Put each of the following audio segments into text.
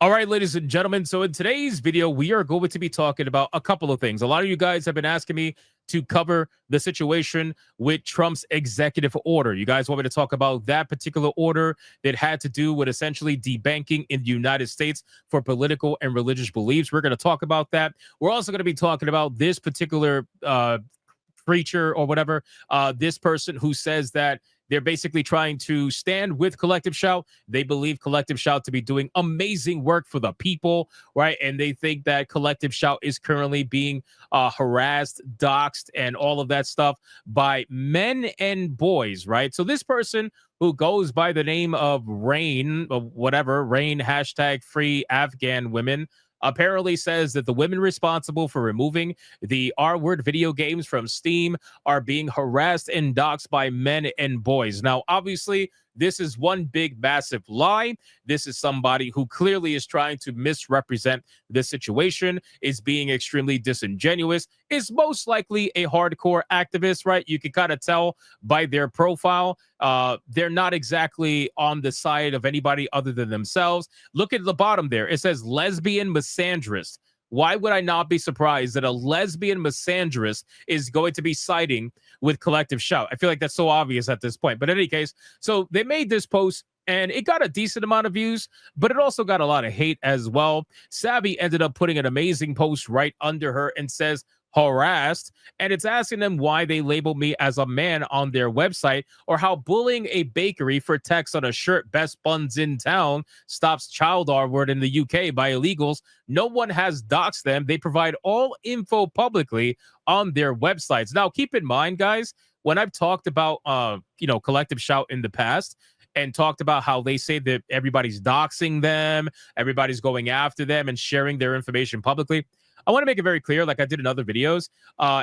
All right, ladies and gentlemen. So in today's video, we are going to be talking about a couple of things. A lot of you guys have been asking me to cover the situation with Trump's executive order. You guys want me to talk about that particular order that had to do with essentially debanking in the United States for political and religious beliefs. We're going to talk about that. We're also going to be talking about this particular preacher or whatever, this person who says that they're basically trying to stand with Collective Shout. They believe Collective Shout to be doing amazing work for the people, right? And they think that Collective Shout is currently being harassed, doxxed, and all of that stuff by men and boys, right? So this person who goes by the name of Rain, whatever, Rain hashtag free Afghan women, apparently says that the women responsible for removing the R-word video games from Steam are being harassed and doxxed by men and boys. Now, obviously, this is one big, massive lie. This is somebody who clearly is trying to misrepresent the situation, is being extremely disingenuous, is most likely a hardcore activist, right? You can kind of tell by their profile. They're not exactly on the side of anybody other than themselves. Look at the bottom there. It says lesbian misandrist. Why would I not be surprised that a lesbian misandrist is going to be siding with Collective Shout? I feel like that's so obvious at this point. But in any case, so they made this post and it got a decent amount of views, but it also got a lot of hate as well. Sabi ended up putting an amazing post right under her and says, harassed, and it's asking them why they label me as a man on their website, or how bullying a bakery for text on a shirt, best buns in town, stops child R-word in the UK by illegals. No one has doxed them. They provide all info publicly on their websites. Now, keep in mind, guys, when I've talked about Collective Shout in the past, and talked about how they say that everybody's doxing them, everybody's going after them and sharing their information publicly, I want to make it very clear, like I did in other videos,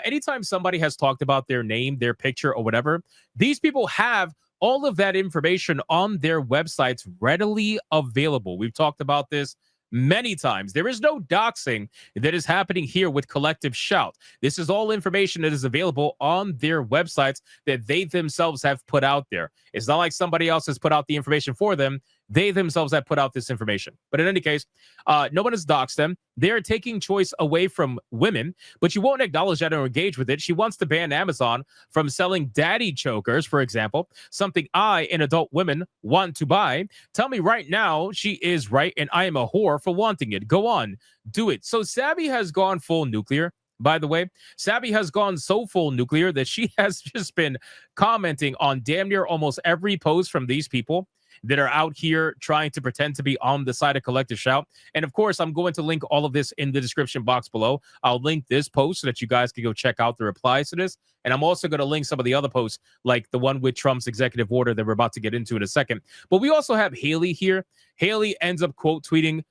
anytime somebody has talked about their name, their picture, or whatever, these people have all of that information on their websites readily available. We've talked about this many times. There is no doxing that is happening here with Collective Shout. This is all information that is available on their websites that they themselves have put out there. It's not like somebody else has put out the information for them. They themselves have put out this information. But in any case, no one has doxed them. They're taking choice away from women, but you won't acknowledge that or engage with it. She wants to ban Amazon from selling daddy chokers, for example, something I, an adult woman, want to buy. Tell me right now she is right and I am a whore for wanting it. Go on, do it. So Sabi has gone full nuclear. By the way, Sabi has gone so full nuclear that she has just been commenting on damn near almost every post from these people that are out here trying to pretend to be on the side of Collective Shout. And of course, I'm going to link all of this in the description box below. I'll link this post so that you guys can go check out the replies to this. And I'm also going to link some of the other posts, like the one with Trump's executive order that we're about to get into in a second. But we also have Haley here. Haley ends up quote tweeting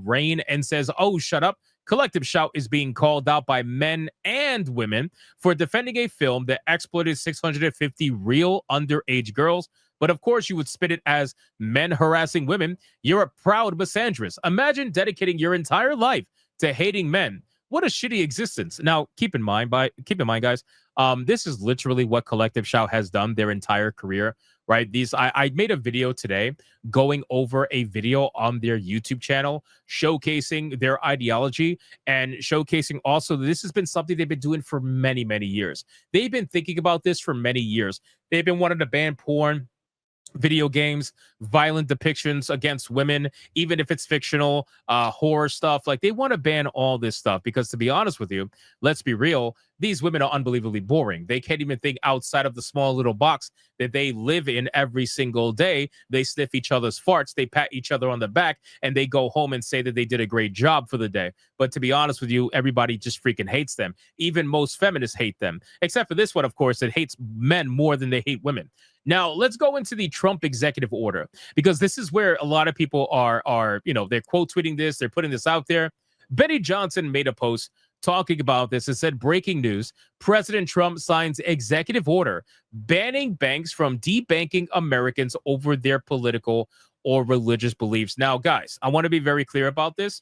Rain and says, "Oh, shut up. Collective Shout is being called out by men and women for defending a film that exploited 650 real underage girls. But of course, you would spin it as men harassing women. You're a proud misandrist. Imagine dedicating your entire life to hating men. What a shitty existence." Now, keep in mind, guys, this is literally what Collective Shout has done their entire career, right? I made a video today going over a video on their YouTube channel showcasing their ideology and showcasing also that this has been something they've been doing for many, many years. They've been thinking about this for many years. They've been wanting to ban porn, video games, violent depictions against women, even if it's fictional, horror stuff. Like, they want to ban all this stuff because, to be honest with you, let's be real, these women are unbelievably boring. They can't even think outside of the small little box that they live in every single day. They sniff each other's farts, they pat each other on the back, and they go home and say that they did a great job for the day. But to be honest with you, everybody just freaking hates them. Even most feminists hate them, except for this one, of course, that hates men more than they hate women. Now, let's go into the Trump executive order, because this is where a lot of people are they're quote tweeting this, they're putting this out there. Benny Johnson made a post talking about this and said, breaking news, President Trump signs executive order banning banks from debanking Americans over their political or religious beliefs. Now, guys, I want to be very clear about this.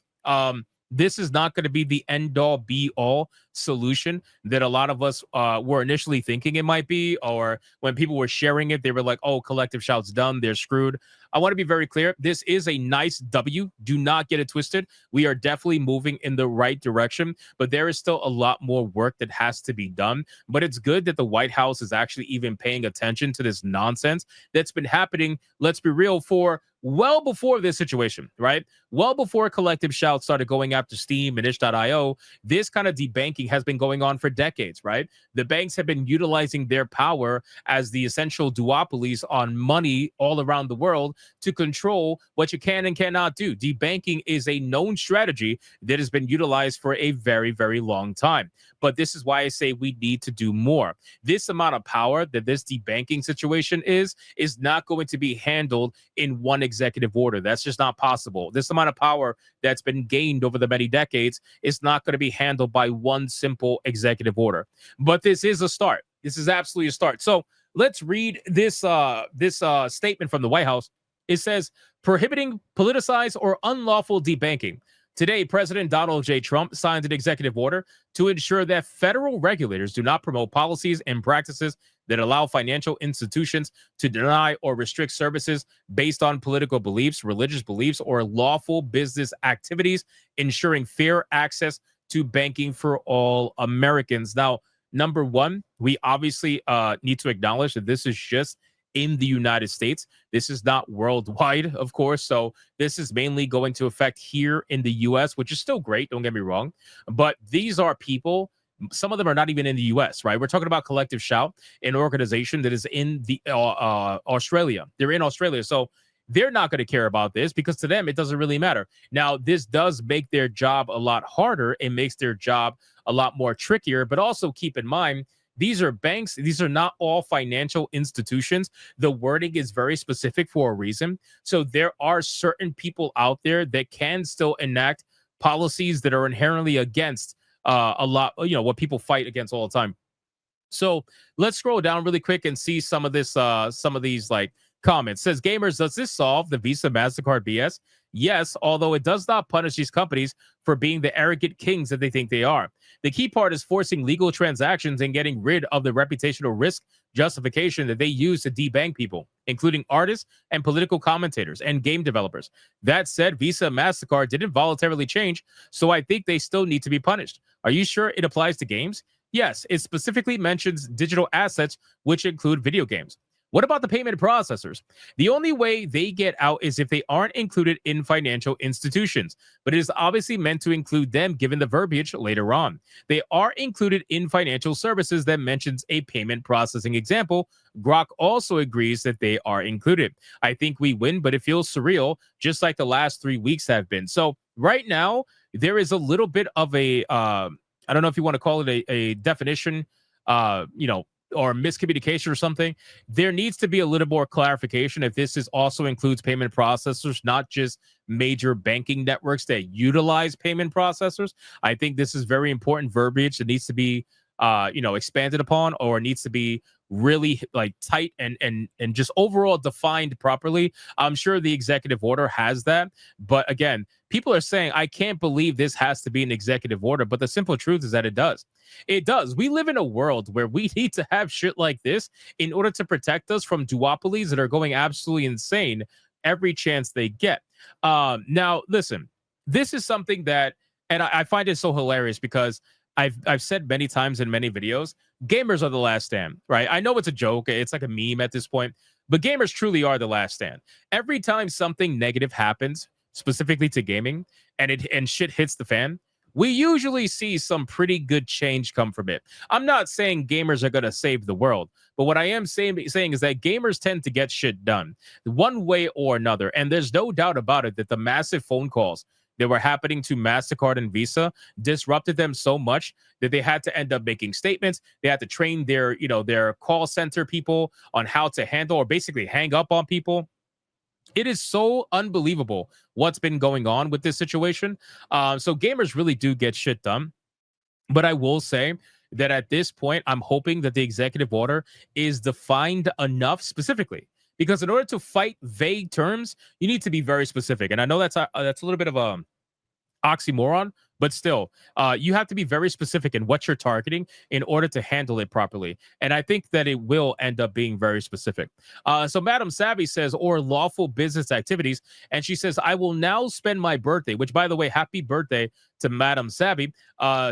This is not going to be the end all be all solution that a lot of us were initially thinking it might be, or when people were sharing it, they were like, oh, collective shout's done, they're screwed. I want to be very clear. This is a nice W. Do not get it twisted. We are definitely moving in the right direction, but there is still a lot more work that has to be done. But it's good that the White House is actually even paying attention to this nonsense that's been happening, let's be real, for well before this situation, right? Well before Collective Shout started going after Steam and itch.io, this kind of debanking has been going on for decades, right? The banks have been utilizing their power as the essential duopolies on money all around the world to control what you can and cannot do. Debanking is a known strategy that has been utilized for a very, very long time. But this is why I say we need to do more. This amount of power that this debanking situation is not going to be handled in one executive order. That's just not possible. This amount of power that's been gained over the many decades is not going to be handled by one simple executive order. But this is a start. This is absolutely a start. So let's read this statement from the White House. It says, prohibiting politicized or unlawful debanking. Today, President Donald J. Trump signed an executive order to ensure that federal regulators do not promote policies and practices that allow financial institutions to deny or restrict services based on political beliefs, religious beliefs, or lawful business activities, ensuring fair access to banking for all Americans. Now, number one, we obviously need to acknowledge that this is just in the United States. This is not worldwide, of course. So this is mainly going to affect here in the US, which is still great. Don't get me wrong. But these are people, some of them are not even in the US, right? We're talking about Collective Shout, an organization that is in the Australia. They're in Australia. So they're not going to care about this because to them, it doesn't really matter. Now, this does make their job a lot harder. It makes their job a lot more trickier. But also keep in mind, these are banks. These are not all financial institutions. The wording is very specific for a reason. So there are certain people out there that can still enact policies that are inherently against a lot, what people fight against all the time. So let's scroll down really quick and see some of this, some of these like comments. It says, gamers, does this solve the Visa Mastercard BS? Yes, although it does not punish these companies for being the arrogant kings that they think they are. The key part is forcing legal transactions and getting rid of the reputational risk justification that they use to debank people, including artists and political commentators and game developers. That said, Visa and MasterCard didn't voluntarily change, so I think they still need to be punished. Are you sure it applies to games? Yes, it specifically mentions digital assets, which include video games. What about the payment processors? The only way they get out is if they aren't included in financial institutions, but it is obviously meant to include them given the verbiage later on. They are included in financial services that mentions a payment processing example. Grok also agrees that they are included. I think we win, but it feels surreal, just like the last 3 weeks have been. So right now, there is a little bit of a, I don't know if you want to call it a definition, or miscommunication or something. There needs to be a little more clarification if this also includes payment processors, not just major banking networks that utilize payment processors. I think this is very important verbiage that needs to be expanded upon, or needs to be really like tight and just overall defined properly. I'm sure the executive order has that, but again, people are saying, I can't believe this has to be an executive order, but the simple truth is that it does. It does. We live in a world where we need to have shit like this in order to protect us from duopolies that are going absolutely insane every chance they get. Now, listen, this is something that, and I find it so hilarious because I've said many times in many videos, gamers are the last stand, right? I know it's a joke. It's like a meme at this point, but gamers truly are the last stand. Every time something negative happens, specifically to gaming, and shit hits the fan, we usually see some pretty good change come from it. I'm not saying gamers are going to save the world, but what I am saying is that gamers tend to get shit done one way or another. And there's no doubt about it that the massive phone calls that were happening to MasterCard and Visa disrupted them so much that they had to end up making statements. They had to train their call center people on how to handle or basically hang up on people. It is so unbelievable what's been going on with this situation. So gamers really do get shit done. But I will say that at this point, I'm hoping that the executive order is defined enough specifically. Because in order to fight vague terms, you need to be very specific. And I know that's a little bit of oxymoron, but still, you have to be very specific in what you're targeting in order to handle it properly. And I think that it will end up being very specific. So Madam Sabi says, or lawful business activities. And she says, I will now spend my birthday, which, by the way, happy birthday to Madam Sabi.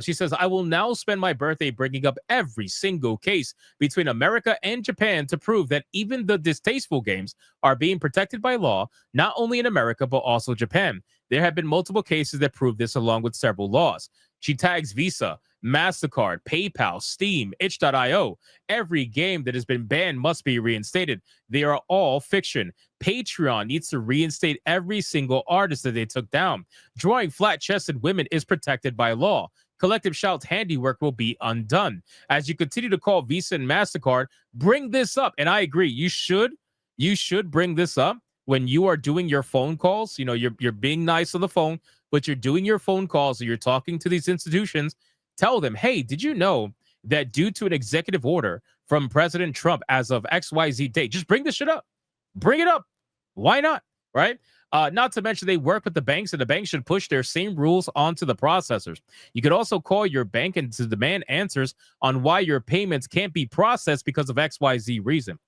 She says, I will now spend my birthday bringing up every single case between America and Japan to prove that even the distasteful games are being protected by law, not only in America, but also Japan. There have been multiple cases that prove this, along with several laws. She tags Visa, Mastercard, PayPal, Steam, itch.io. Every game that has been banned must be reinstated. They are all fiction. Patreon needs to reinstate every single artist that they took down. Drawing flat-chested women is protected by law. Collective Shout's handiwork will be undone. As you continue to call Visa and Mastercard, bring this up. And I agree, you should bring this up when you are doing your phone calls. You know, you're being nice on the phone, but you're doing your phone calls or you're talking to these institutions. Tell them, hey, did you know that due to an executive order from President Trump as of XYZ date, just bring this shit up. Bring it up. Why not? Right? Not to mention they work with the banks, and the banks should push their same rules onto the processors. You could also call your bank and to demand answers on why your payments can't be processed because of XYZ reason.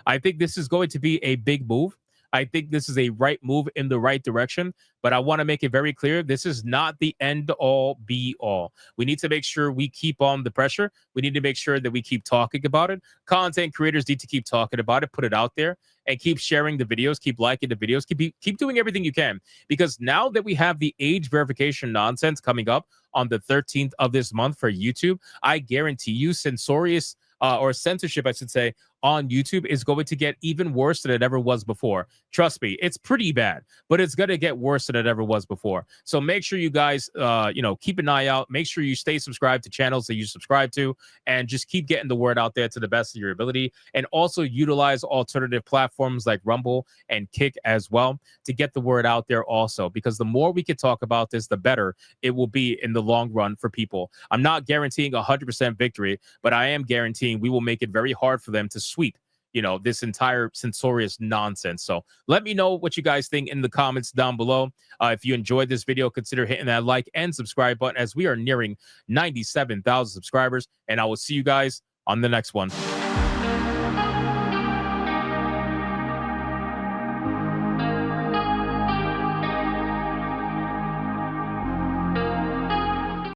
I think this is going to be a big move. I think this is a right move in the right direction, but I want to make it very clear. This is not the end all be all. We need to make sure we keep on the pressure. We need to make sure that we keep talking about it. Content creators need to keep talking about it, put it out there, and keep sharing the videos, keep liking the videos, keep doing everything you can. Because now that we have the age verification nonsense coming up on the 13th of this month for YouTube, I guarantee you censorious or censorship, I should say, on YouTube is going to get even worse than it ever was before. Trust me, it's pretty bad, but it's going to get worse than it ever was before. So make sure you guys, keep an eye out. Make sure you stay subscribed to channels that you subscribe to, and just keep getting the word out there to the best of your ability. And also utilize alternative platforms like Rumble and Kick as well to get the word out there also, because the more we can talk about this, the better it will be in the long run for people. I'm not guaranteeing 100% victory, but I am guaranteeing we will make it very hard for them to sweep, this entire censorious nonsense. So let me know what you guys think in the comments down below. If you enjoyed this video, consider hitting that like and subscribe button, as we are nearing 97,000 subscribers, and I will see you guys on the next one.